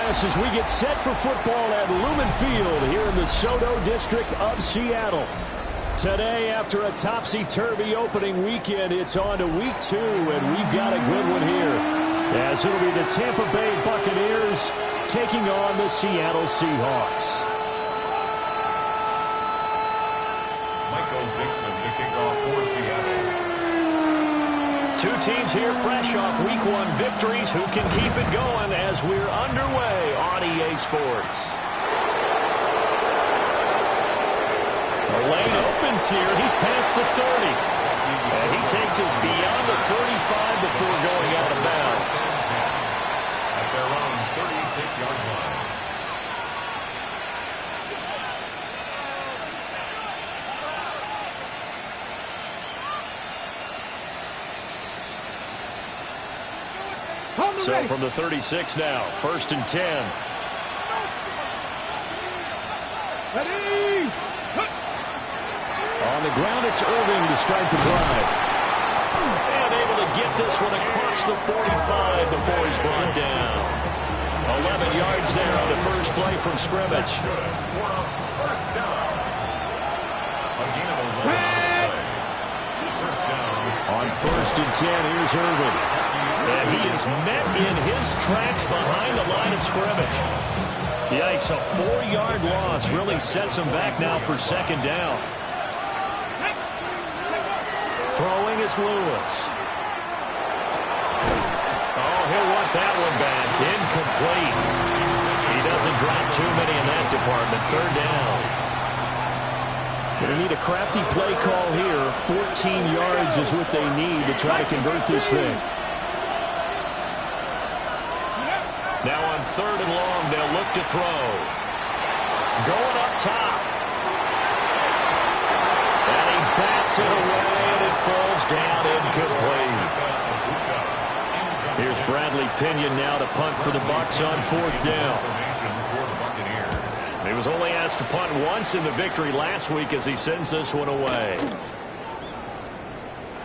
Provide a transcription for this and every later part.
us as we get set for football at Lumen Field here in the Soto district of Seattle. Today, after a topsy-turvy opening weekend, it's on to week 2, and we've got a good one here, as it'll be the Tampa Bay Buccaneers taking on the Seattle Seahawks. The kickoff for Seattle. Two teams here fresh off Week 1 victories. Who can keep it going as we're underway on EA Sports? The lane opens here. He's past the 30. And he takes us beyond the 35 before going out of bounds. At their own 36-yard line. So from the 36 now, 1st and 10. Ready. On the ground, it's Irving to start the drive. And able to get this one across the 45 before he's brought down. 11 yards there on the first play from scrimmage. First down. On 1st and 10, here's Irving. And he is met in his tracks behind the line of scrimmage. Yikes, a 4-yard loss really sets him back now for 2nd down. Throwing is Lewis. Oh, he'll want that one back. Incomplete. He doesn't drop too many in that department. 3rd down. Going to need a crafty play call here. 14 yards is what they need to try to convert this thing. Now on 3rd and long, they'll look to throw. Going up top. And he bats it away, and it falls down incomplete. Here's Bradley Pinion now to punt for the Bucs on 4th down. He was only asked to punt once in the victory last week as he sends this one away.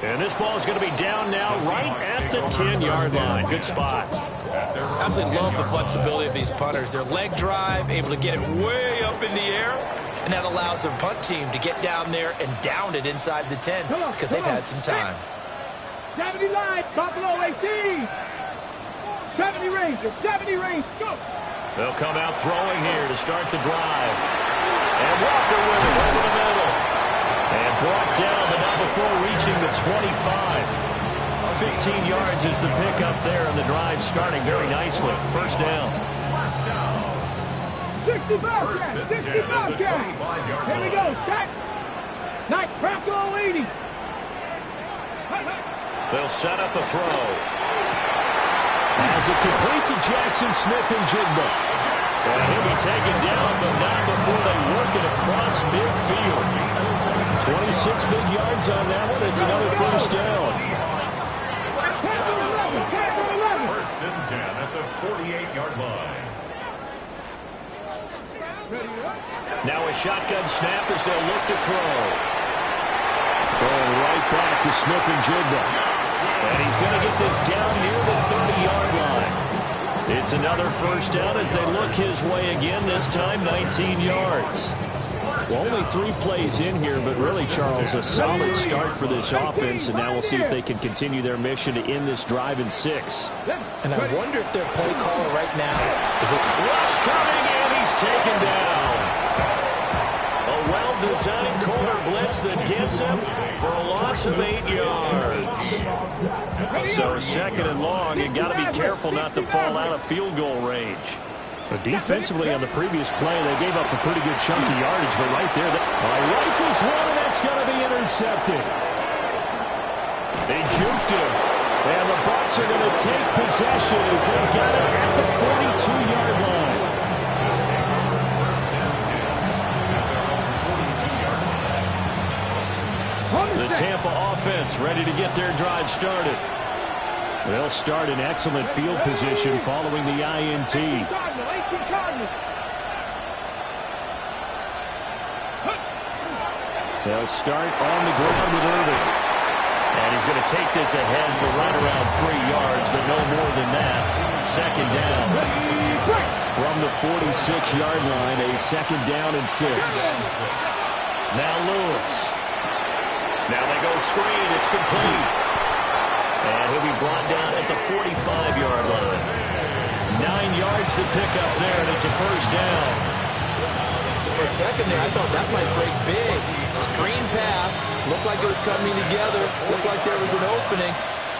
And this ball is going to be down now right at the 10-yard line. Good spot. Absolutely love the flexibility of these punters. Their leg drive, able to get it way up in the air, and that allows their punt team to get down there and down it inside the 10 because they've had some time. 70 line, Buffalo AC. 70 range, 70 range, go. They'll come out throwing here to start the drive. And Walker with it over the middle. And brought down, but not before reaching the 25. 15 yards is the pickup there, and the drive starting very nicely. 1st down. 65 catch, 65 catch. Here we go, set. Nice crackle 80. They'll set up a throw. As it complete to Jackson Smith-Njigba. And he'll be taken down, but not before they work it across midfield. 26 big yards on that one. It's another 1st down. 1st and 10 at the 48-yard line. Now a shotgun snap as they'll look to throw. Going right back to Smith-Njigba. And he's going to get this down near the 30-yard line. It's another 1st down as they look his way again, this time 19 yards. Well, only 3 plays in here, but really, Charles, a solid start for this offense, and now we'll see if they can continue their mission to end this drive in 6. And I wonder if their play caller right now is rush coming, and he's taken down. A well-designed corner blitz that gets him for a loss of 8 yards. So 2nd and long, you got to be careful not to fall out of field goal range. But defensively on the previous play, they gave up a pretty good chunk of yardage, but right there, rifles one, and that's going to be intercepted. They juked him, and the Bucs are going to take possession as they got it at the 42-yard line. The Tampa offense ready to get their drive started. They'll start in excellent field position following the INT. They'll start on the ground with Irving. And he's going to take this ahead for right around 3 yards, but no more than that. 2nd down. From the 46-yard line, a 2nd down and 6. Now Lewis. Now they go screen. It's complete. And he'll be brought down at the 45-yard line. 9 yards to pick up there, and it's a 1st down. For a second there, I thought that might break big. Screen pass. Looked like it was coming together. Looked like there was an opening.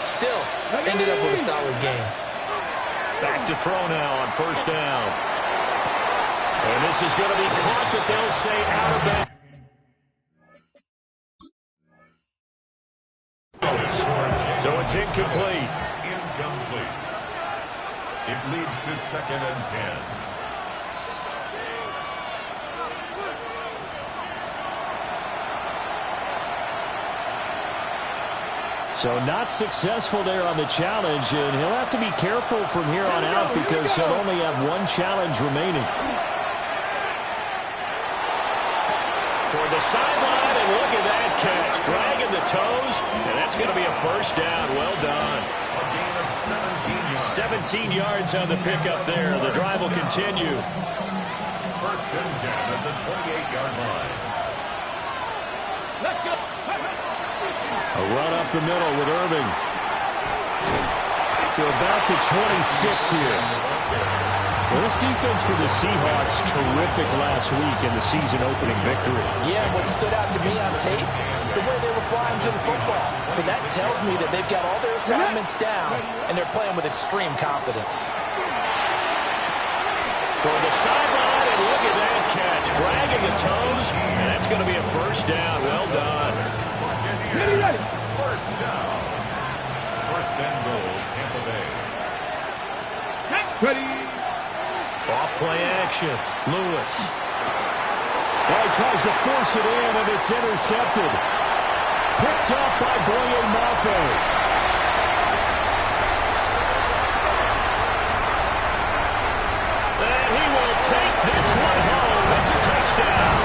Still, ended up with a solid game. Back to throw now on 1st down. And this is going to be caught, but they'll say out of bounds. So it's incomplete. Incomplete. It leads to 2nd and 10. So not successful there on the challenge, and he'll have to be careful from here on out because he'll only have 1 challenge remaining. Toward the sideline, and look at that catch. Dragging the toes, and that's going to be a 1st down. Well done. A gain of 17 yards. 17 yards on the pickup there. The drive will continue. 1st and 10 at the 28-yard line. Let's go. A run up the middle with Irving. To about the 26 here. Well, this defense for the Seahawks, terrific last week in the season-opening victory. Yeah, what stood out to me on tape, the way they were flying to the football. So that tells me that they've got all their assignments down, and they're playing with extreme confidence. Toward the sideline, and look at that catch. Dragging the toes, and that's going to be a 1st down. Well done. Ready. 1st down. 1st and goal, Tampa Bay. Ready. Off play action. Lewis. Well, he tries to force it in, and it's intercepted. Picked up by Boye Mafe. And he will take this one home. It's a touchdown.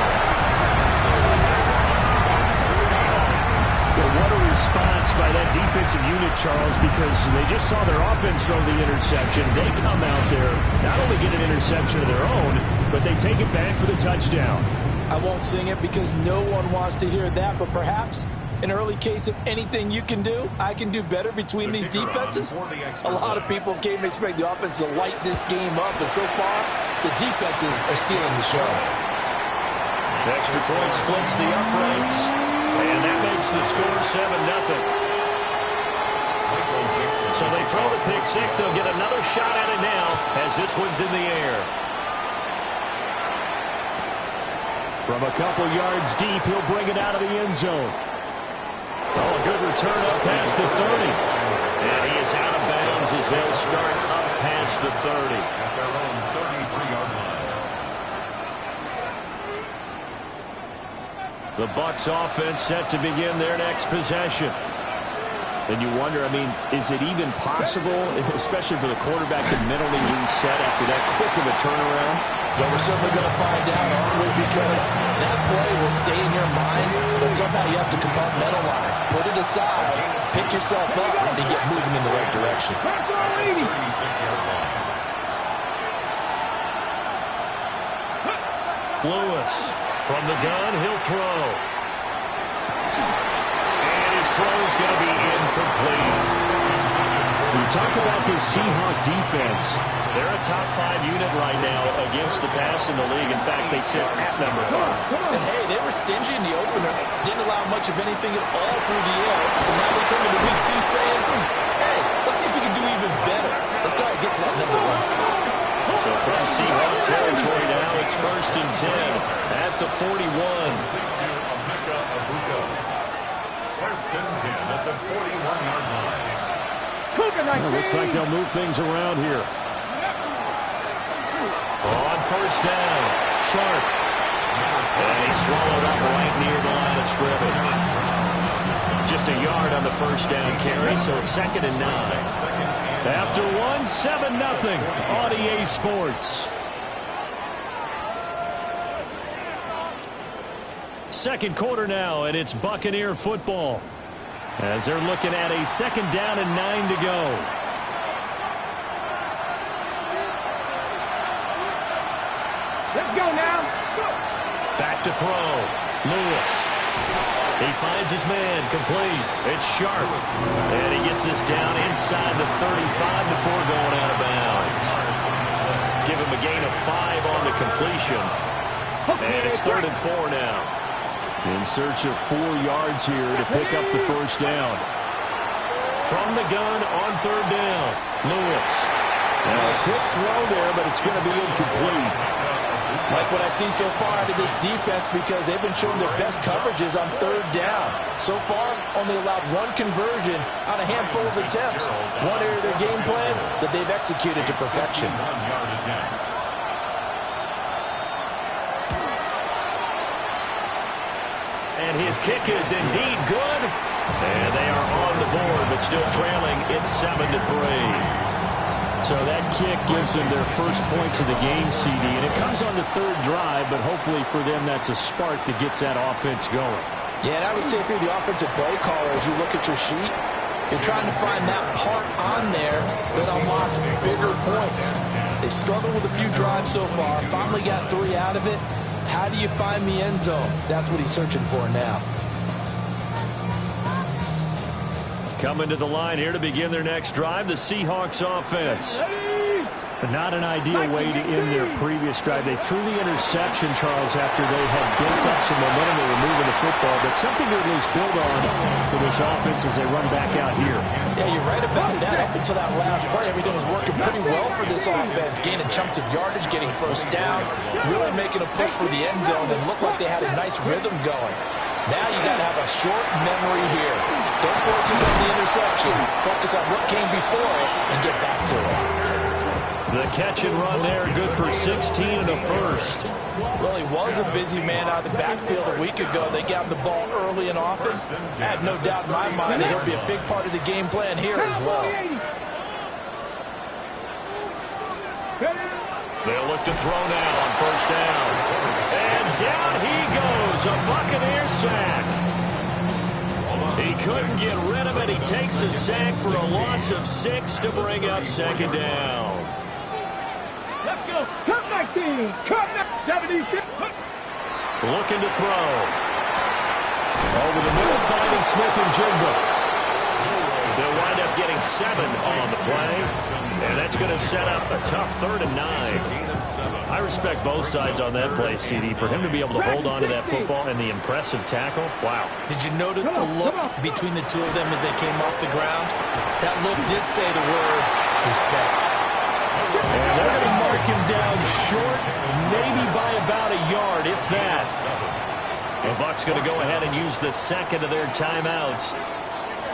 What a response by that defensive unit, Charles, because they just saw their offense throw the interception. They come out there, not only get an interception of their own, but they take it back for the touchdown. I won't sing it because no one wants to hear that, but perhaps an early case of anything you can do, I can do better between these defenses. A lot of people came to expect the offense to light this game up, and so far, the defenses are stealing the show. Extra point splits the uprights. And that makes the score 7-0. So they throw the pick six. They'll get another shot at it now as this one's in the air. From a couple yards deep, he'll bring it out of the end zone. Oh, a good return up past the 30. And he is out of bounds as they'll start up past the 30. At their own 33-yard line. The Bucs offense set to begin their next possession. And you wonder, I mean, is it even possible, especially for the quarterback, to mentally reset after that quick of a turnaround? Well, we're certainly going to find out, aren't we? Because that play will stay in your mind, but somehow you have to compartmentalize. Put it aside, pick yourself up, and get moving in the right direction. 36-yard line. Lewis. From the gun, he'll throw. And his throw is going to be incomplete. We talk about this Seahawk defense. They're a top 5 unit right now against the pass in the league. In fact, they sit at number 5. And hey, they were stingy in the opener. Didn't allow much of anything at all through the air. So now they come into week 2 saying, hey, let's see if we can do even better. Let's go ahead and get to that number 1 spot. So from Seahawk territory now, it's 1st and 10 at the 41. First and 10 at the 41-yard line. It looks like they'll move things around here. On 1st down, Sharp. And he's swallowed up right near the line of scrimmage. Just a yard on the 1st down carry, so it's 2nd and 9. After 1, 7-0 on EA Sports. Second quarter now, and it's Buccaneer football. As they're looking at a 2nd down and 9 to go. Let's go now. Go. Back to throw. Lewis. He finds his man complete. It's Sharp. And he gets this down inside the 35 before going out of bounds. Give him a gain of 5 on the completion. And it's 3rd and 4 now. In search of 4 yards here to pick up the first down. From the gun on 3rd down. Lewis. Now a quick throw there, but it's going to be incomplete. Like what I've seen so far out of this defense, because they've been showing their best coverages on 3rd down. So far, only allowed 1 conversion on a handful of attempts. One area of their game plan that they've executed to perfection. And his kick is indeed good. And they are on the board, but still trailing. It's 7-3. So that kick gives them their first points of the game, CD, and it comes on the 3rd drive, but hopefully for them that's a spark that gets that offense going. Yeah, and I would say if you're the offensive play caller, as you look at your sheet, you're trying to find that part on there that unlocks bigger points. They've struggled with a few drives so far, finally got 3 out of it. How do you find the end zone? That's what he's searching for now. Coming to the line here to begin their next drive, the Seahawks offense. But not an ideal way to end their previous drive. They threw the interception, Charles, after they had built up some momentum. They were moving the football, but something to at least build on for this offense as they run back out here. Yeah, you're right about that. Up until that last play, everything was working pretty well for this offense. Gaining chunks of yardage, getting first downs, really making a push for the end zone, and looked like they had a nice rhythm going. Now you got to have a short memory here. Don't focus on the interception. Focus on what came before it and get back to it. The catch and run there, good for 16 and a first. Well, he was a busy man out of the backfield a week ago. They got the ball early and often. I have no doubt in my mind that he'll be a big part of the game plan here as well. They'll look to throw now on first down. And down he goes, a Buccaneer sack. He couldn't get rid of it. He takes a sack for a loss of 6 to bring up 2nd down. Let's go. Come back, team. Come back. 76. Looking to throw. Over the middle, finding Smith and Jigba. They'll wind up getting 7 on the play. And that's going to set up a tough 3rd and 9. I respect both sides on that play, CD. For him to be able to hold on to that football and the impressive tackle, wow. Did you notice the look between the two of them as they came off the ground? That look did say the word respect. And they're going to mark him down short, maybe by about a yard, if that. The Bucs going to go ahead and use the second of their timeouts.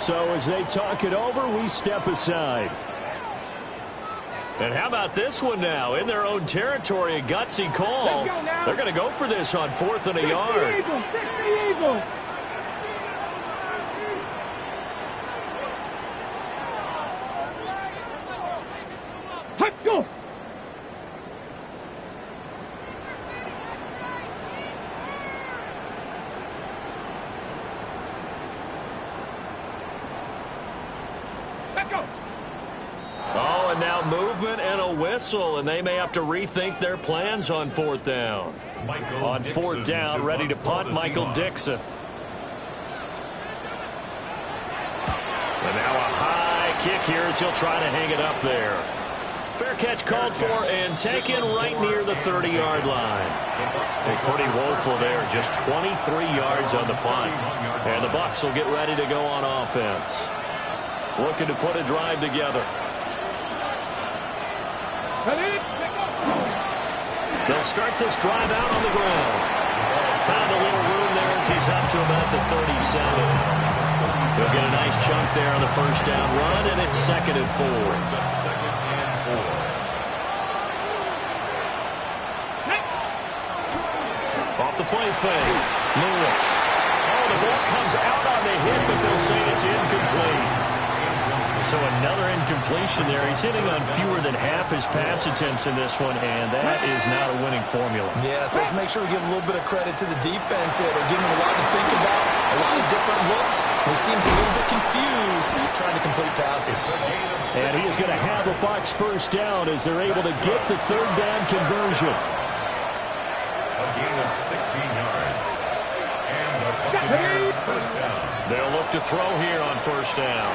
So as they talk it over, we step aside. And how about this one now? In their own territory, a gutsy call. They're going to go for this on 4th and a yard. Eagle. Let's go. Let's go. Oh, and now movement and a whistle, and they may have to rethink their plans on 4th down. On 4th down, ready to punt, Michael Dixon. And now a high kick here as he'll try to hang it up there. Fair catch called for and taken right near the 30-yard line. Pretty woeful there, just 23 yards on the punt. And the Bucs will get ready to go on offense. Looking to put a drive together. They'll start this drive out on the ground. Found a little room there as he's up to about the 37. He'll get a nice chunk there on the first down run, and it's 2nd and 4. Off the play fake. Lewis. Oh, the ball comes out on the hit, but they'll say it's incomplete. So another incompletion there. He's hitting on fewer than half his pass attempts in this one, and that is not a winning formula. Yes, let's make sure we give a little bit of credit to the defense here. They're giving him a lot to think about, a lot of different looks. He seems a little bit confused trying to complete passes. And he is going to have a Bucs first down as they're able to get the 3rd down conversion. gain of 16 yards. And the Buccaneers first down. They'll look to throw here on first down.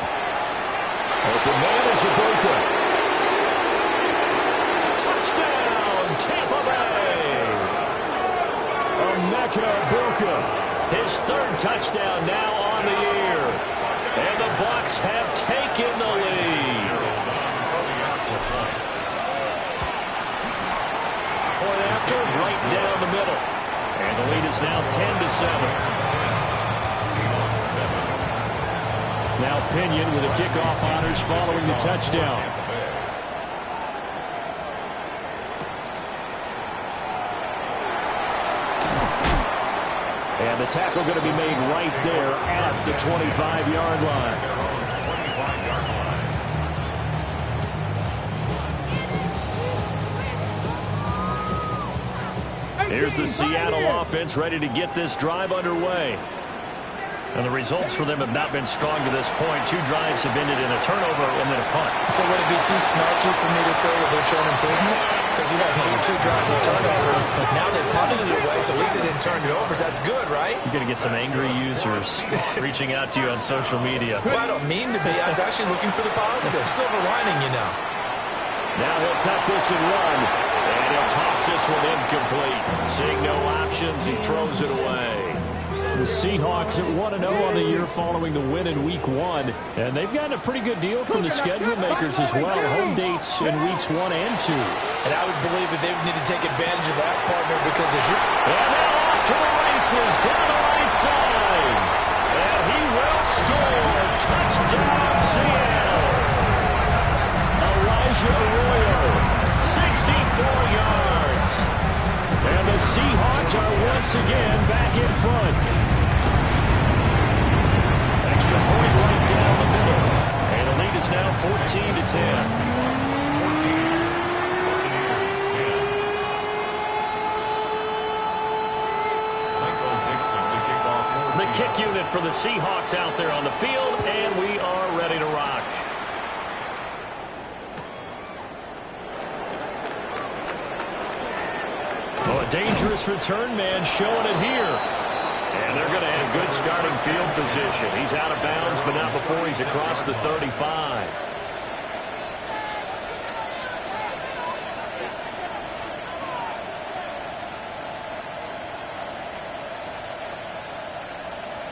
Open man is Ibuka. Touchdown, Tampa Bay. Ibuka. His third touchdown now on the year. And the Bucs have taken the lead. Point after, right down the middle. And the lead is now 10-7. Now Pinion with a kickoff honors following the touchdown. And the tackle going to be made right there at the 25-yard line. Here's the Seattle offense ready to get this drive underway. And the results for them have not been strong to this point. 2 drives have ended in a turnover and then a punt. So would it be too snarky for me to say that they're showing improvement? Because you had two drives with turnovers. Now they punted it away, so at least they didn't turn it over. That's good, right? You're going to get some angry users reaching out to you on social media. Well, I don't mean to be. I was actually looking for the positive. Silver lining, you know. Now he'll tuck this and run. And he'll toss this one incomplete. Seeing no options, he throws it away. The Seahawks at 1-0 on the year following the win in Week 1. And they've gotten a pretty good deal from the schedule makers as well. Home dates in Weeks 1 and 2. And I would believe that they would need to take advantage of that, partner, because as you're... And now off to the races down the right side. And he will score. Touchdown, Seattle. Elijah Arroyo, 64 yards. And the Seahawks are once again back in front. Extra point right down the middle. And the lead is now 14-10. The kick unit for the Seahawks out there on the field, and we are ready to rock. Oh, a dangerous return man showing it here. And they're going to have good starting field position. He's out of bounds, but not before he's across the 35.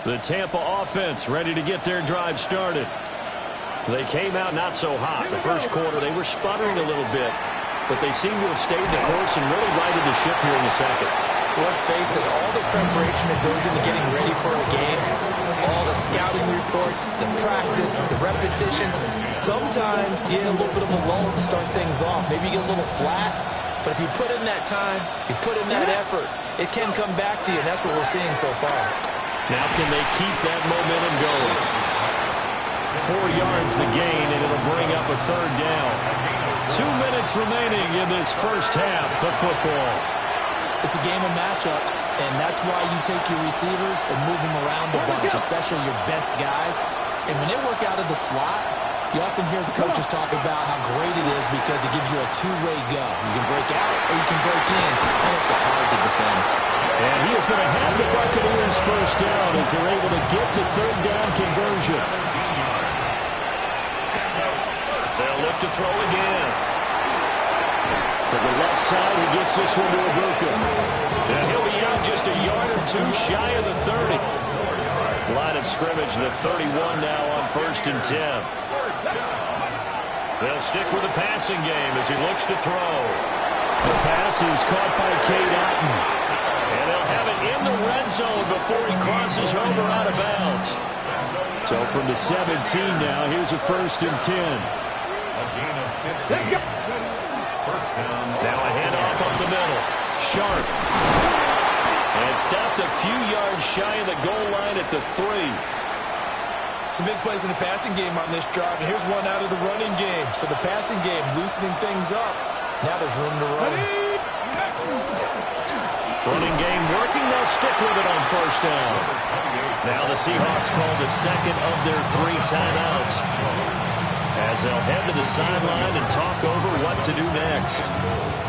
The Tampa offense ready to get their drive started. They came out not so hot. The first quarter, they were sputtering a little bit, but they seem to have stayed the course and really righted the ship here in the second. Well, let's face it, all the preparation that goes into getting ready for a game, all the scouting reports, the practice, the repetition, sometimes you get a little bit of a lull to start things off. Maybe you get a little flat, but if you put in that time, you put in that effort, it can come back to you, and that's what we're seeing so far. Now can they keep that momentum going? 4 yards the gain, and it'll bring up a third down. 2 minutes remaining in this first half of football. It's a game of matchups, and that's why you take your receivers and move them around a bunch, especially your best guys. And when they work out of the slot, you often hear the coaches talk about how great it is because it gives you a two-way go. You can break out or you can break in, and it's hard to defend. And he is going to have the Buccaneers first down as they're able to get the third down conversion. They'll look to throw again. To the left side, he gets this one to Ibuka. And he'll be out just a yard or two shy of the 30. Line of scrimmage, the 31 now on 1st and 10. They'll stick with the passing game as he looks to throw. The pass is caught by Cade Otton. And they'll have it in the red zone before he crosses over out of bounds. So from the 17 now, here's a 1st and 10. Now a handoff up the middle. Sharp. And stopped a few yards shy of the goal line at the 3. Some big plays in the passing game on this drive, and here's one out of the running game. So the passing game loosening things up. Now there's room to run. Running game working. They'll stick with it on 1st down. Now the Seahawks call the second of their 3 timeouts, as they'll head to the sideline and talk over what to do next.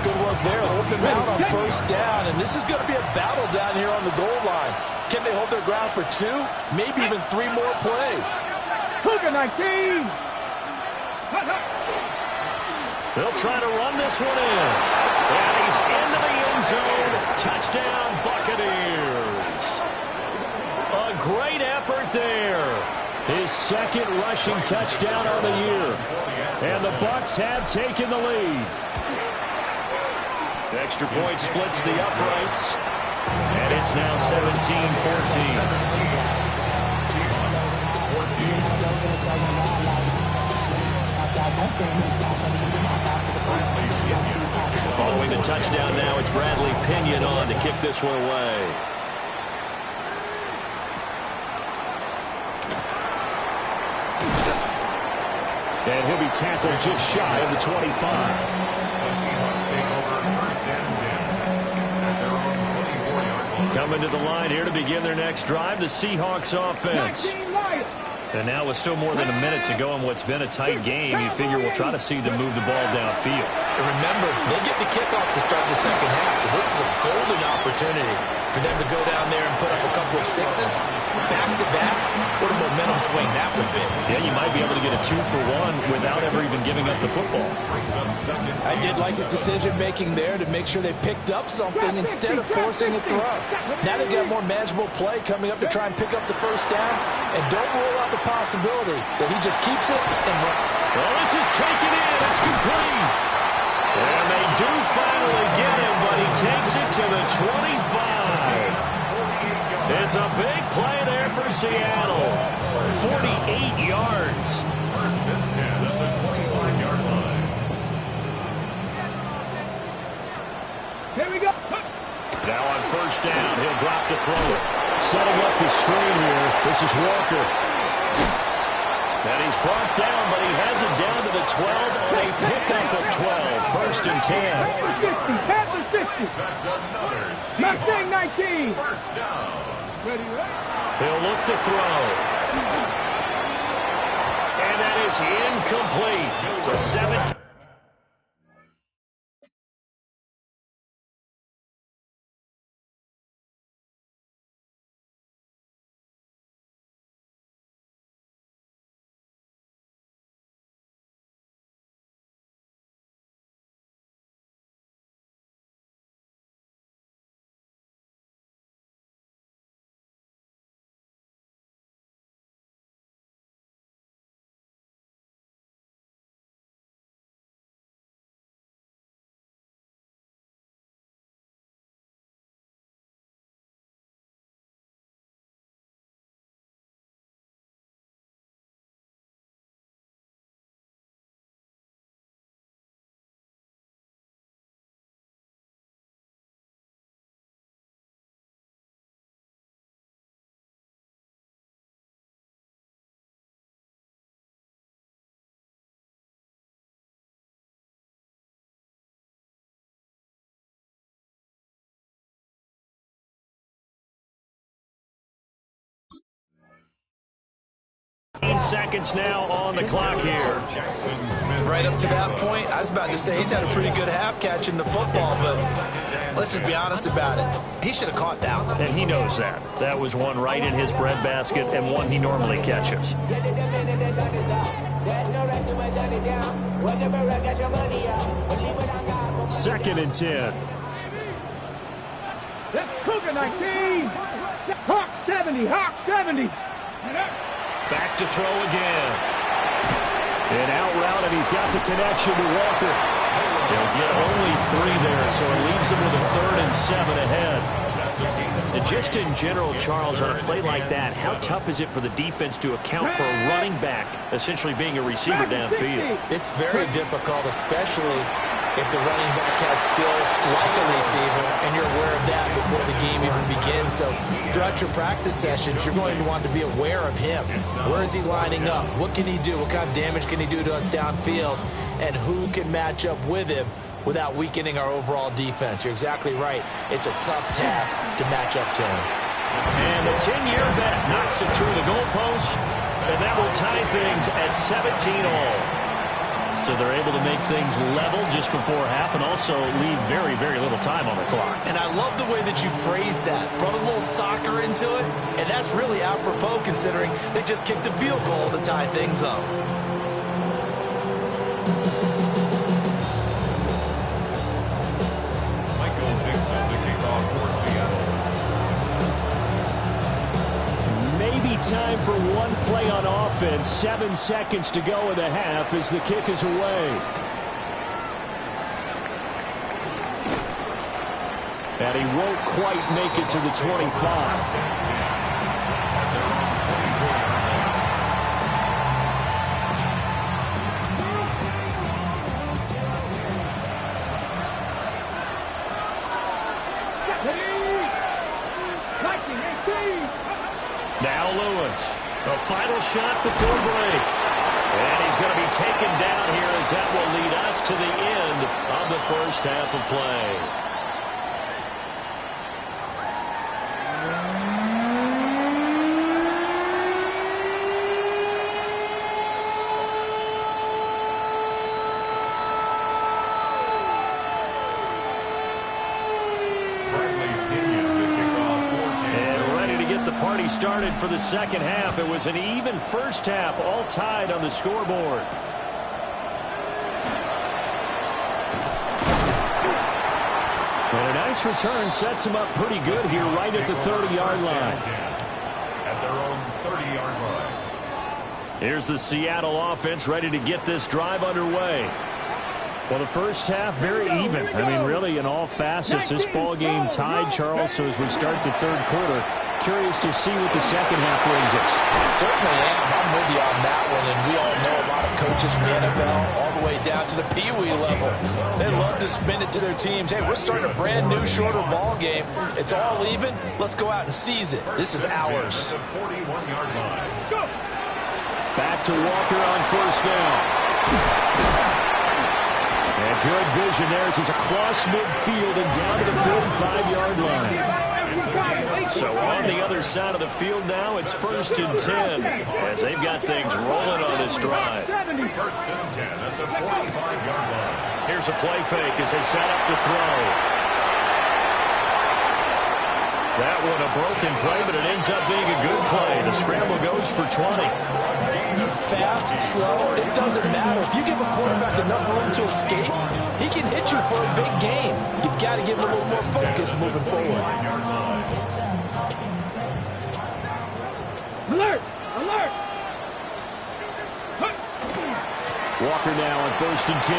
Good work there. Open him out on first down, and this is going to be a battle down here on the goal line. Can they hold their ground for 2, maybe even 3 more plays? Cougar 19. They'll try to run this one in. And he's into the end zone. Touchdown, Buccaneers. A great effort there. His second rushing touchdown on the year. And the Bucs have taken the lead. The extra point splits the uprights. And it's now 17-14. Following the touchdown now, it's Bradley Pinion on to kick this one away. And he'll be tackled just shy of the 25. The Seahawks take over first and 10 at their own 24-yard line. Coming to the line here to begin their next drive, the Seahawks offense. 19 Lions. And now with still more than a minute to go in what's been a tight game, you figure we'll try to see them move the ball downfield. And remember, they get the kickoff to start the second half, so this is a golden opportunity for them to go down there and put up a couple of 6s back-to-back. What a momentum swing that would be. Yeah, you might be able to get a 2-for-1 without ever even giving up the football. I did like his decision-making there to make sure they picked up something instead of forcing a throw. Now they've got more manageable play coming up to try and pick up the first down, and don't rule out the possibility that he just keeps it and runs. Well, this is taken in. It's complete. And they do finally get him, but he takes it to the 25. It's a big play there for Seattle. 48 yards. First and 10 at the 25-yard line. Here we go. Now on first down, he'll drop to throw it. Setting up the screen here. This is Walker. And he's brought down, but he has it down to the 12 on a pickup of 12. First and 10. Panther 50. That's another Mustang Seahawks 19. first down. Ready, right? He'll look to throw. And that is incomplete. So 17. Seconds now on the clock here. Right up to that point, I was about to say he's had a pretty good half catching the football, but let's just be honest about it. He should have caught that one. And he knows that. That was one right in his breadbasket and one he normally catches. Second and 10. That's Cougar 19. Hawk 70. Hawk 70. Back to throw again. And out route, and he's got the connection to Walker. He'll get only 3 there, so it leaves him with a 3rd and 7 ahead. And just in general, Charles, on a play like that, how tough is it for the defense to account for a running back essentially being a receiver downfield? It's very difficult, especially if the running back has skills like a receiver, and you're aware of that before the game even begins. So throughout your practice sessions, you're going to want to be aware of him. Where is he lining up? What can he do? What kind of damage can he do to us downfield? And who can match up with him without weakening our overall defense? You're exactly right. It's a tough task to match up to him. And the 10-year bet knocks it through the goalpost, and that will tie things at 17 all. So they're able to make things level just before half and also leave very, very little time on the clock. And I love the way that you phrased that. Brought a little soccer into it, and that's really apropos considering they just kicked a field goal to tie things up. Time for one play on offense. 7 seconds to go in the half as the kick is away. And he won't quite make it to the 25. Now Lewis, a final shot before break. And he's going to be taken down here as that will lead us to the end of the first half of play. Started for the second half. It was an even first half, all tied on the scoreboard. And a nice return sets him up pretty good here right at the 30-yard line. At their own 30-yard line. Here's the Seattle offense ready to get this drive underway. Well, the first half, very even. I mean, really, in all facets, this ball game tied, Charles. So as we start the third quarter, curious to see what the second half brings us. Certainly am. I'm with you on that one. And we all know a lot of coaches from the NFL all the way down to the Pee-wee level. They love to spin it to their teams. Hey, we're starting a brand new, shorter ball game. It's all even. Let's go out and seize it. This is ours. 41-yard line. Back to Walker on first down. And good vision there as he's across midfield and down to the 45-yard line. So on the other side of the field now, it's 1st and 10 as they've got things rolling on this drive. 1st and 10 at the 45-yard line. Here's a play fake as they set up to throw. That one a broken play, but it ends up being a good play. The scramble goes for 20. Fast, slow, it doesn't matter. If you give a quarterback enough room to escape, he can hit you for a big game. You've got to give him a little more focus moving forward. Alert! Alert! Walker now on 1st and 10.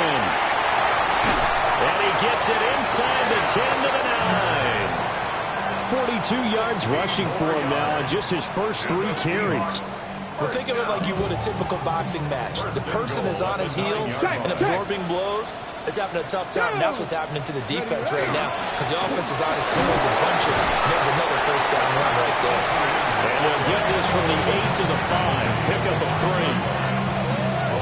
And he gets it inside the 10 to the 9. 42 yards rushing for him now on just his first 3 carries. Well, think of it like you would a typical boxing match. The person is on his heels and absorbing blows is having a tough time. And that's what's happening to the defense right now because the offense is on his tails and bunching. And there's another first down run right there. And they'll get this from the 8 to the 5. Pick up a 3.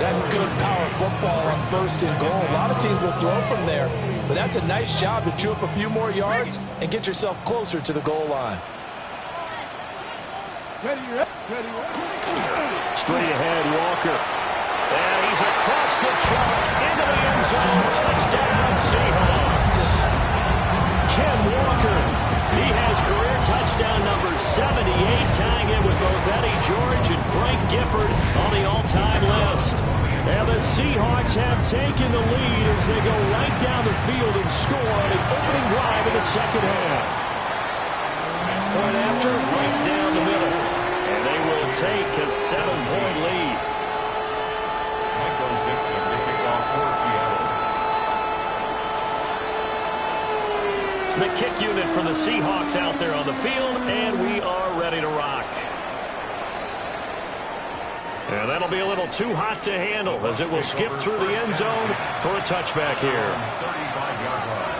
That's good power football on 1st and goal. A lot of teams will throw from there. But that's a nice job to chew up a few more yards and get yourself closer to the goal line. Straight ahead, Walker. And he's across the chalk into the end zone. Touchdown, Seahawks. Ken Walker. He has career touchdown number 78, tying it with both Eddie George and Frank Gifford on the all-time list. And the Seahawks have taken the lead as they go right down the field and score on the opening drive in the second half. Point after, right down the middle. And they will take a 7-point lead. Michael Dixon to kick off for Seattle. The kick unit for the Seahawks out there on the field, and we are ready to rock. And that'll be a little too hot to handle as it will skip through the end zone for a touchback here. 35-yard line.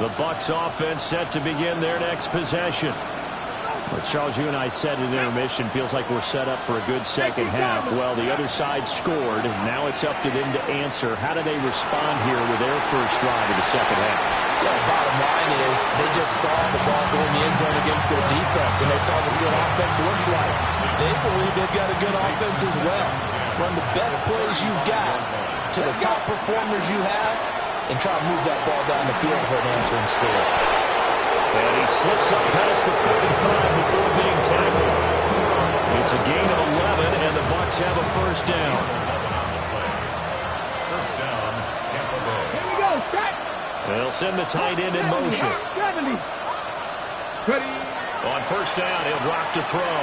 The Bucs offense set to begin their next possession. But Charles, you and I said in intermission, feels like we're set up for a good second half. Well, the other side scored, and now it's up to them to answer. How do they respond here with their first drive of the second half? Yeah, bottom line is they just saw the ball go in the end zone against their defense, and they saw what good offense looks like. They believe they've got a good offense as well. Run the best plays you've got to the top performers you have, and try to move that ball down the field for an answering score. And he slips up past the 45 before being tackled. It's a gain of 11, and the Bucs have a first down. First down, Tampa Bay. Here we go, set. They'll send the tight end in motion. 70. Ready. On first down, he'll drop to throw.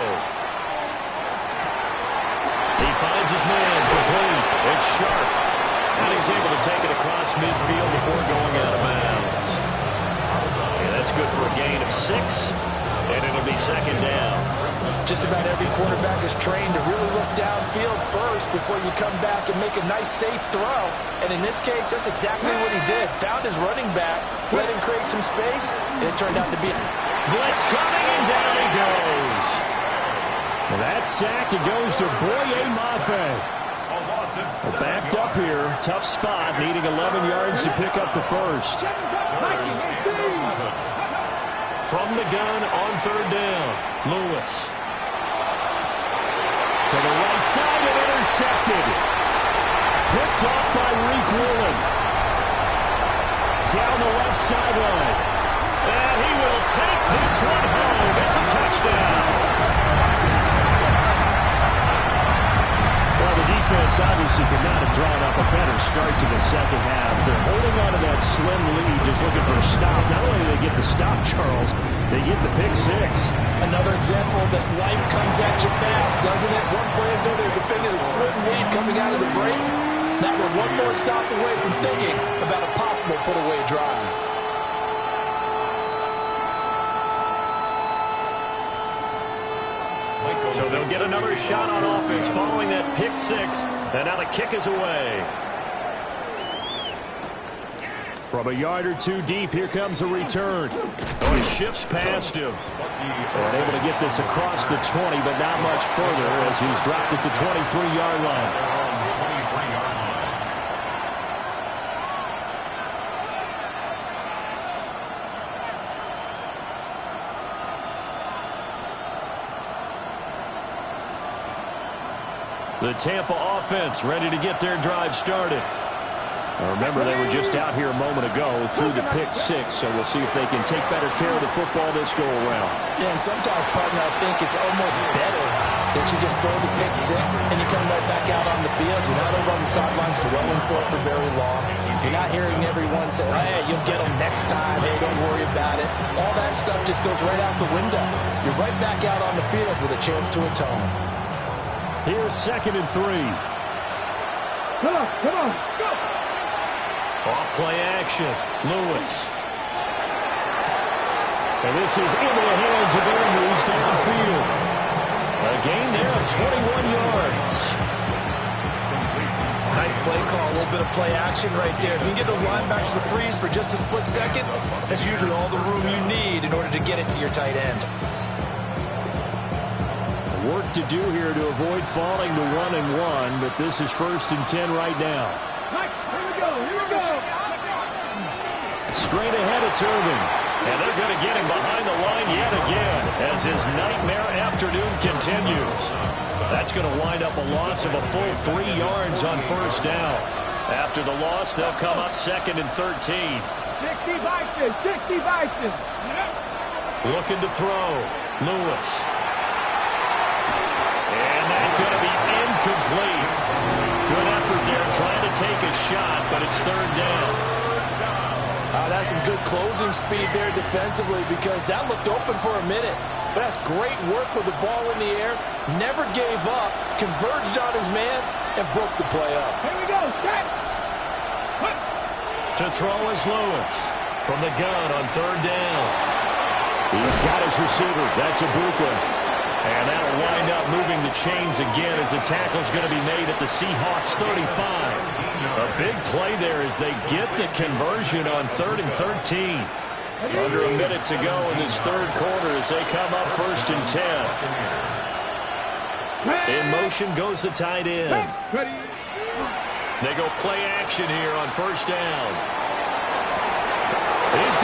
He finds his man complete. It's Sharp. And he's able to take it across midfield before going out of bounds. And that's good for a gain of 6. And it'll be second down. Just about every quarterback is trained to really look downfield first before you come back and make a nice, safe throw. And in this case, that's exactly what he did. Found his running back, let him create some space, and it turned out to be... Blitz coming, and down he goes. Well, that sack, it goes to Boye Mafe. Backed up here, tough spot, needing 11 yards to pick up the first. From the gun on third down, Lewis. To the right side and intercepted. Picked off by Reek Woolen. Down the left sideline. And he will take this one home. It's a touchdown. Well, the defense obviously could not have drawn up a better start to the second half. They're holding on to that slim lead, just looking for a stop. Not only do they get the stop, Charles, they get the pick 6. Another example that life comes at you fast, doesn't it? One play ago, they were defending a slim lead coming out of the break. Now they're one more stop away from thinking about a possible put-away drive. So they'll get another shot on offense following that pick 6. And now the kick is away. From a yard or two deep, here comes a return. Oh, he shifts past him. And able to get this across the 20, but not much further as he's dropped at the 23-yard line. The Tampa offense ready to get their drive started. Now remember, they were just out here a moment ago through the pick 6, so we'll see if they can take better care of the football this go around. Yeah, and sometimes, partner, I think it's almost better that you just throw the pick 6 and you come right back out on the field. You're not over on the sidelines dwelling for very long. You're not hearing everyone say, hey, you'll get them next time. Hey, don't worry about it. All that stuff just goes right out the window. You're right back out on the field with a chance to atone. Here's 2nd and 3. Come on, go! Off play action, Lewis. And this is into the hands of Andrews downfield. A gain there of 21 yards. Nice play call, a little bit of play action right there. If you can get those linebackers to freeze for just a split second, that's usually all the room you need in order to get it to your tight end. Work to do here to avoid falling to 1-1, but this is 1st and 10 right now. Here we go. Straight ahead, it's Irving. And they're going to get him behind the line yet again as his nightmare afternoon continues. That's going to wind up a loss of a full 3 yards on first down. After the loss, they'll come up 2nd and 13. 60 Vikings. Looking to throw. Lewis. And that's going to be incomplete. Good effort there trying to take a shot, but it's 3rd down. That's some good closing speed there defensively because that looked open for a minute. But that's great work with the ball in the air. Never gave up, converged on his man, and broke the play up. Here we go, set. To throw is Lewis from the gun on 3rd down. He's got his receiver. That's Ibuka. And that'll wind up moving the chains again as the tackle's going to be made at the Seahawks 35. A big play there as they get the conversion on 3rd and 13. Under a minute to go in this 3rd quarter as they come up 1st and 10. In motion goes the tight end. They go play action here on 1st down. He's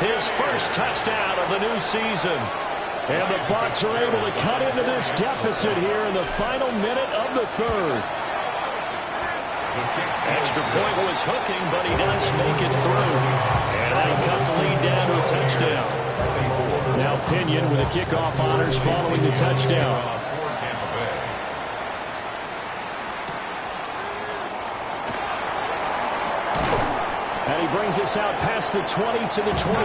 His first touchdown of the new season. And the Bucs are able to cut into this deficit here in the final minute of the third. Extra point was hooking, but he does make it through. And that'll cut the lead down to a touchdown. Now Pinion with the kickoff honors following the touchdown. And he brings us out past the 20 to the 24.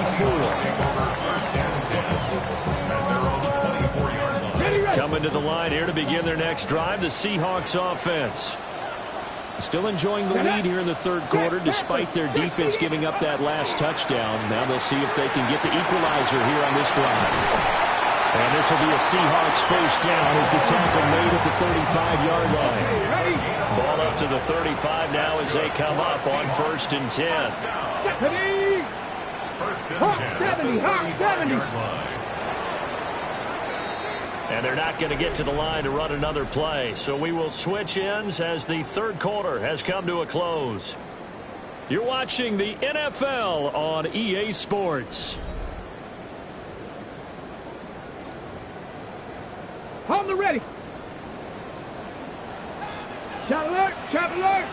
Coming to the line here to begin their next drive, the Seahawks offense. Still enjoying the lead here in the third quarter despite their defense giving up that last touchdown. Now they'll see if they can get the equalizer here on this drive. And this will be a Seahawks first down as the tackle made at the 35-yard line. Ball up to the 35 now as they come up on 1st and 10. And they're not going to get to the line to run another play. So we will switch ends as the third quarter has come to a close. You're watching the NFL on EA Sports. Hold the ready. Shot alert, shot alert.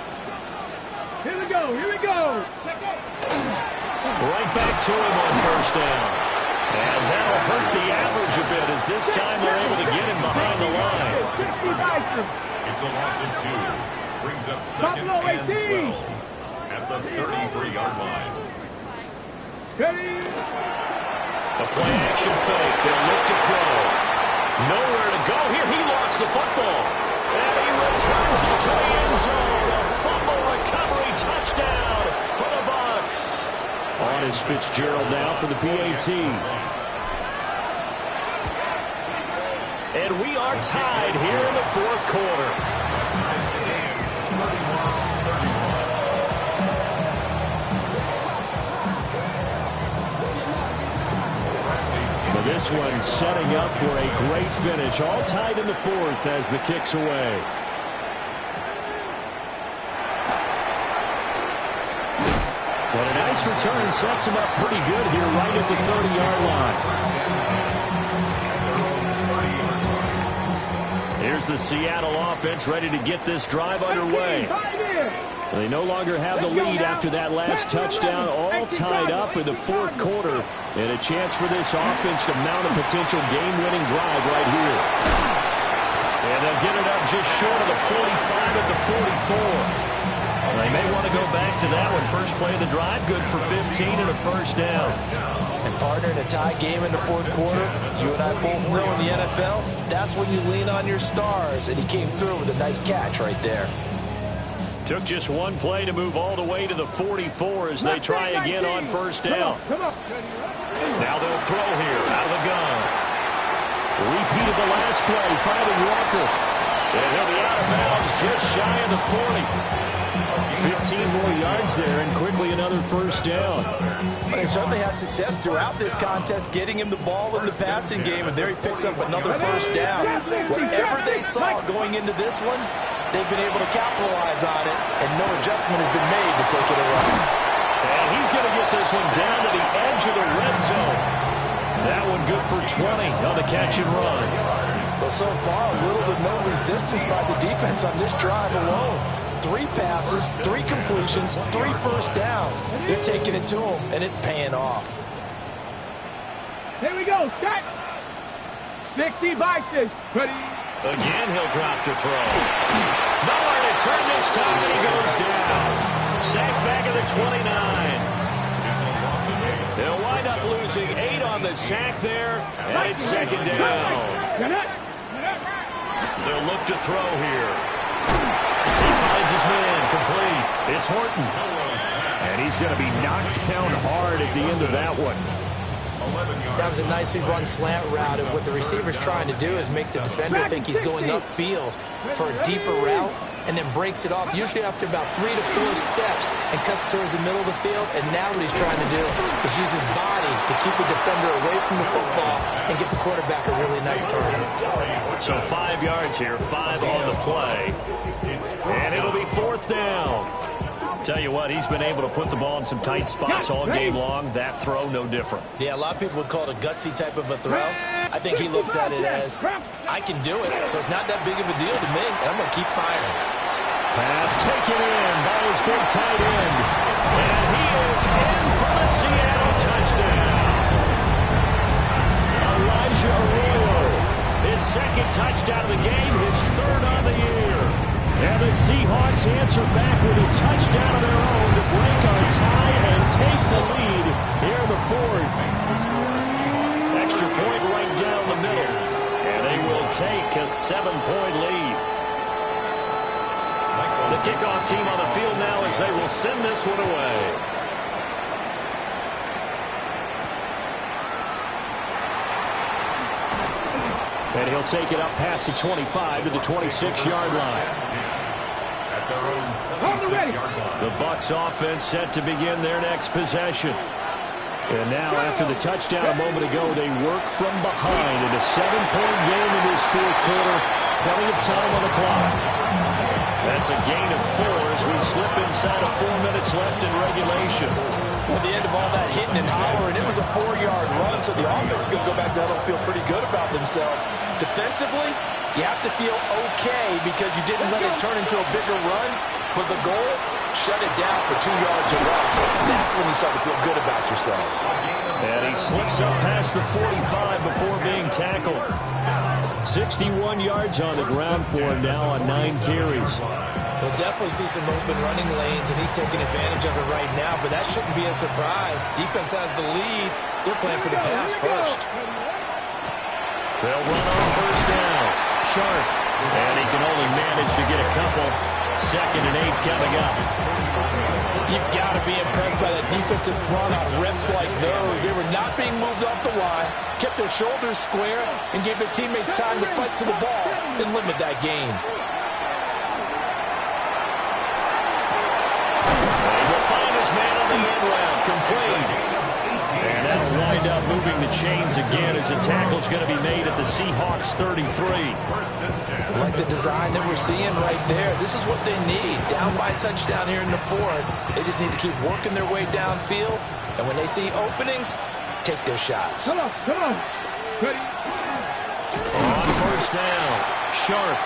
Here we go, here we go. Right back to him on first down. And that'll hurt the average a bit as this time they're able to get him behind the line. It's a loss of 2. Brings up 2nd and 12 at the 33-yard line. A play action fake. They'll look to throw. Nowhere to go here. He lost the football. And he returns it to the end zone. A fumble recovery touchdown for the Bucs. On is Fitzgerald now for the PAT. And we are tied here in the fourth quarter. But this one setting up for a great finish. All tied in the fourth as the kick's away. But a nice return sets him up pretty good here right at the 30-yard line. Here's the Seattle offense ready to get this drive underway. They no longer have the lead after that last touchdown, all tied up in the fourth quarter. And a chance for this offense to mount a potential game-winning drive right here. And they'll get it up just short of the 45 at the 44. They may want to go back to that one. First play of the drive, good for 15 and a first down. And partner, in a tie game in the fourth quarter, you and I both know in the NFL, that's when you lean on your stars. And he came through with a nice catch right there. Took just one play to move all the way to the 44 as they try again on first down. Now they'll throw here out of the gun. Repeated the last play, finding Walker. And he'll be out of bounds just shy of the 40. 15 more yards there and quickly another first down. They certainly had success throughout this contest getting him the ball in the passing game, and there he picks up another first down. Whatever they saw going into this one, they've been able to capitalize on it, and no adjustment has been made to take it away. And he's going to get this one down to the edge of the red zone. That one good for 20 on the catch and run. Well, so far, little to no resistance by the defense on this drive alone. 3 passes, 3 completions, 3 first downs. They're taking it to him, and it's paying off. Here we go, set. 60 vices. Again, he'll drop to throw. Nowhere to turn this time, and he goes down. Sacked back at the 29. They'll wind up losing 8 on the sack there, and it's second down. They'll look to throw here. He finds his man, complete. It's Horton. And he's going to be knocked down hard at the end of that one. That was a nicely run slant route, and what the receiver's trying to do is make the defender think he's going upfield for a deeper route, and then breaks it off, usually after about 3 to 4 steps, and cuts towards the middle of the field. And now what he's trying to do is use his body to keep the defender away from the football and get the quarterback a really nice target. So 5 yards here, 5 on the play. And it'll be fourth down. Tell you what, he's been able to put the ball in some tight spots all game long. That throw, no different. Yeah, a lot of people would call it a gutsy type of a throw. I think he looks at it as, I can do it, so it's not that big of a deal to me, and I'm going to keep firing. Pass taken in by his big tight end. And he is in for the Seattle touchdown. Elijah Arroyo, his second touchdown of the game, his third on the year. And the Seahawks answer back with a touchdown of their own to break our tie and take the lead here in the fourth. Extra point right down the middle. And they will take a 7-point lead. The kickoff team on the field now as they will send this one away. And he'll take it up past the 25 to the 26-yard line. The Bucs offense set to begin their next possession. And now, after the touchdown a moment ago, they work from behind in a 7-point game in this fourth quarter. Plenty of time on the clock. That's a gain of 4 as we slip inside of 4 minutes left in regulation. At the end of all that hitting and hollering, it was a 4-yard run, so the offense is going to go back down and feel pretty good about themselves. Defensively, you have to feel okay because you didn't let it turn into a bigger run, but the goal, shut it down for 2 yards or less. That's when you start to feel good about yourselves. And he slips up past the 45 before being tackled. 61 yards on the ground for him now on 9 carries. We'll definitely see some open running lanes, and he's taking advantage of it right now, but that shouldn't be a surprise. Defense has the lead. They're playing for the pass first. They'll run on first down. Sharp. And he can only manage to get a couple. 2nd and 8 coming up. You've got to be impressed by that defensive front on reps like those. They were not being moved off the line, kept their shoulders square, and gave their teammates time to fight to the ball and limit that gain. He will find his man on the end round, complete. And that'll wind up moving the chains again as the tackle's going to be made at the Seahawks 33. Like the design that we're seeing right there. This is what they need. Down by a touchdown here in the fourth. They just need to keep working their way downfield. And when they see openings, take their shots. Come on. Ready. On first down, Sharp.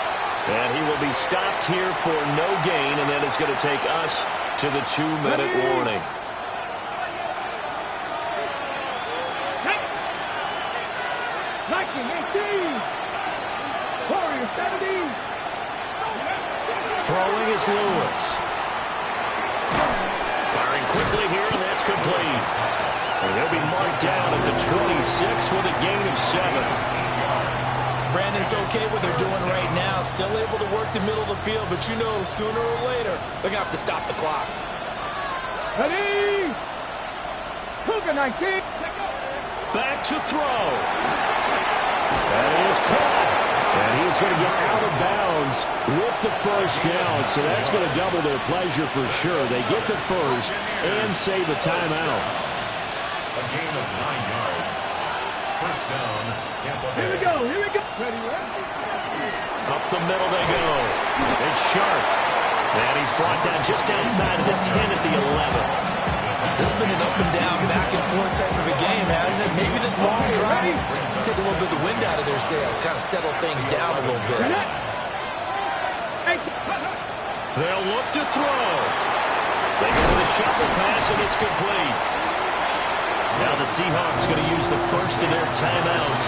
And he will be stopped here for no gain, and then it's going to take us to the 2-minute warning. Throwing is Lewis. Firing quickly here, and that's complete. And he'll be marked down at the 26 with a gain of 7. Brandon's okay what they're doing right now. Still able to work the middle of the field, but you know sooner or later they're going to have to stop the clock. Ready. Cougar 19. Back to throw. That is caught. And he's going to get out of bounds with the first down. So that's going to double their pleasure for sure. They get the first and save a timeout. A gain of 9 yards. First down, Tampa Bay. Here we go. Ready. Up the middle they go. It's Sharp. And he's brought down just outside of the 10 at the 11. This has been an up and down, back and forth type of a game, hasn't it? Maybe this long drive take a little bit of the wind out of their sails, kind of settle things down a little bit. They'll look to throw. They go with a shuffle pass, and it's complete. Now the Seahawks going to use the first of their timeouts.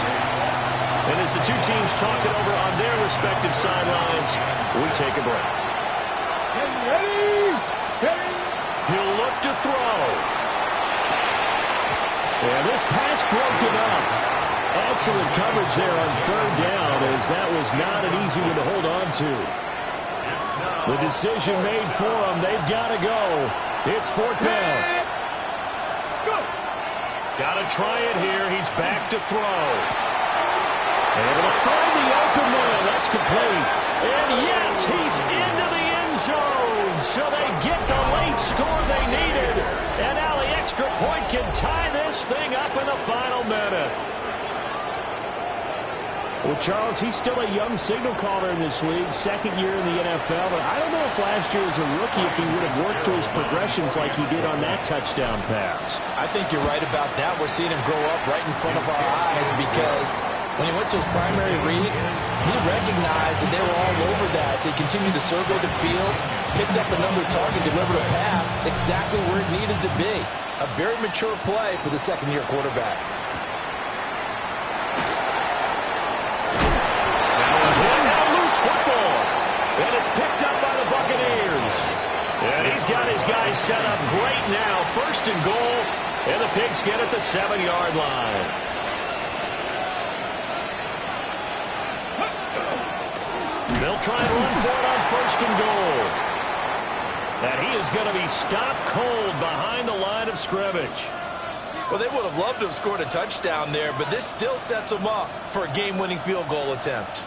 And as the two teams talk it over on their respective sidelines, we take a break. Ready. He'll look to throw. And this pass broken up. Excellent coverage there on third down, as that was not an easy one to hold on to. The decision made for them. They've got to go. It's fourth down. Got to try it here. He's back to throw. Able to find the open man. That's complete. And yes, he's into the end zone. So they get the late score they needed. And now the extra point can tie this thing up in the final minute. Well, Charles, he's still a young signal caller in this league, second year in the NFL, but I don't know if last year as a rookie if he would have worked through his progressions like he did on that touchdown pass. I think you're right about that. We're seeing him grow up right in front of our eyes because when he went to his primary read, he recognized that they were all over that. So he continued to survey the field, picked up another target, delivered a pass exactly where it needed to be. A very mature play for the second-year quarterback. Football, and it's picked up by the Buccaneers. And he's got his guys set up great now. First and goal, and the Pigskin at the 7-yard line. They'll try and run for it on first and goal. And he is going to be stopped cold behind the line of scrimmage. Well, they would have loved to have scored a touchdown there, but this still sets them up for a game-winning field goal attempt.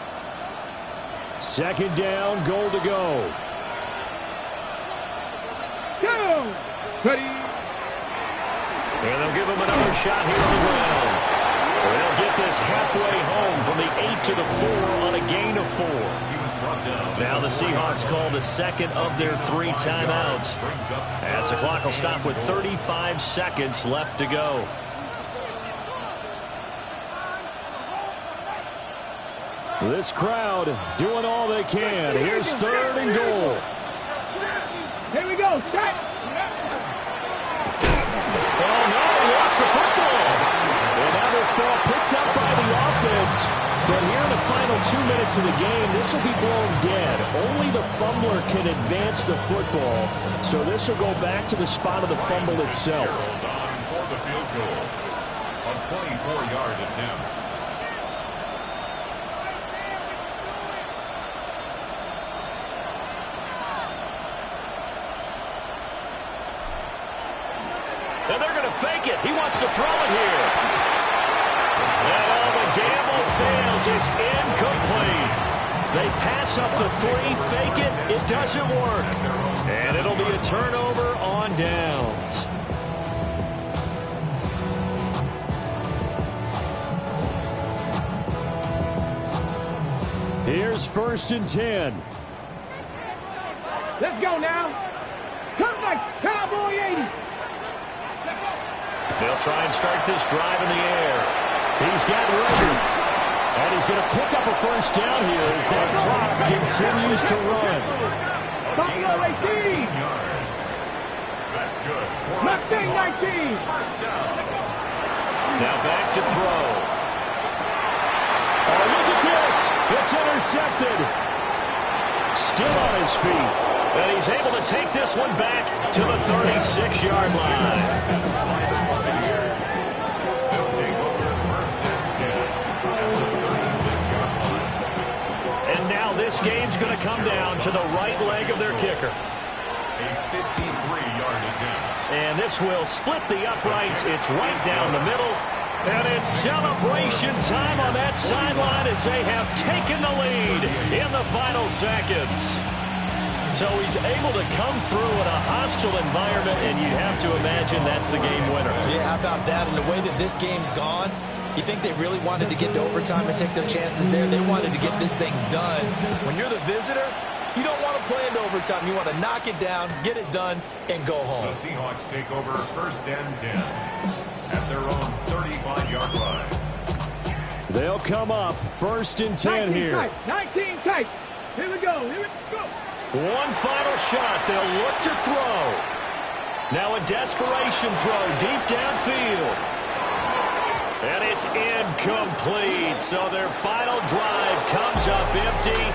Second down, goal to go. Go! Ready. And they'll give him another shot here on the ground. And they'll get this halfway home from the 8 to the 4 on a gain of 4. Now the Seahawks call the second of their 3 timeouts, as the clock will stop with 35 seconds left to go. This crowd doing all they can. Here's third and goal. Here we go. Set. Oh, no, lost the football. And now this ball picked up by the offense. But here in the final 2 minutes of the game, this will be blown dead. Only the fumbler can advance the football. So this will go back to the spot of the fumble itself. For the field goal. A 24-yard attempt. And they're going to fake it. He wants to throw it here. And all the gamble fails. It's incomplete. They pass up the 3, fake it. It doesn't work. And it'll be a turnover on downs. Here's first and 10. Let's go now. Come like Cowboy 80. They'll try and start this drive in the air. He's got Redmond. And he's going to pick up a first down here as that clock continues to run. Buffalo 18. That's good. Mustang 19. First down. Now back to throw. Oh, look at this. It's intercepted. Still on his feet. And he's able to take this one back to the 36-yard line. This game's going to come down to the right leg of their kicker. A 53-yard attempt. And this will split the uprights. It's right down the middle. And it's celebration time on that sideline as they have taken the lead in the final seconds. So he's able to come through in a hostile environment, and you have to imagine that's the game winner. Yeah, how about that? And the way that this game's gone, you think they really wanted to get to overtime and take their chances there? They wanted to get this thing done. When you're the visitor, you don't want to play into overtime. You want to knock it down, get it done, and go home. The Seahawks take over first and 10 at their own 35-yard line. They'll come up first and 10 here. 19 tight. Here we go. Here we go. One final shot. They'll look to throw. Now a desperation throw deep downfield. And it's incomplete. So their final drive comes up empty.